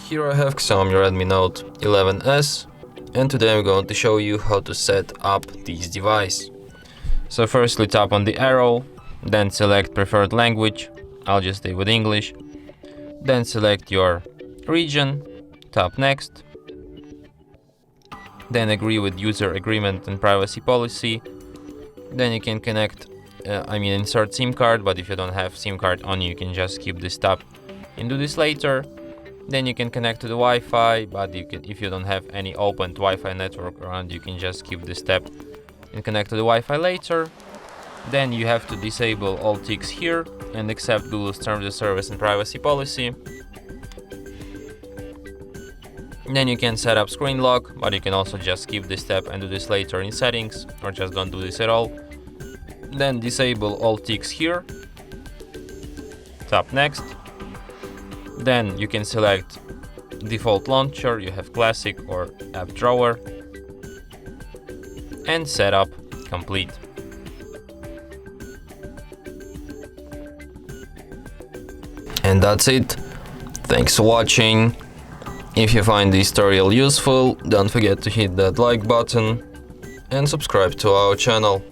Here I have XIAOMI Redmi Note 11S, and today I'm going to show you how to set up this device. So firstly tap on the arrow, then select preferred language, I'll just stay with English, then select your region, tap next, then agree with user agreement and privacy policy, then you can insert SIM card, but if you don't have SIM card on you can just skip this step and do this later. Then you can connect to the Wi-Fi, but if you don't have any opened Wi-Fi network around, you can just skip this step and connect to the Wi-Fi later. Then you have to disable all ticks here and accept Google's terms of service and privacy policy. Then you can set up screen lock, but you can also just skip this step and do this later in settings, or just don't do this at all. Then disable all ticks here, tap next. Then you can select default launcher, you have classic or app drawer, and setup complete. And that's it. Thanks for watching. If you find this tutorial useful, don't forget to hit that like button and subscribe to our channel.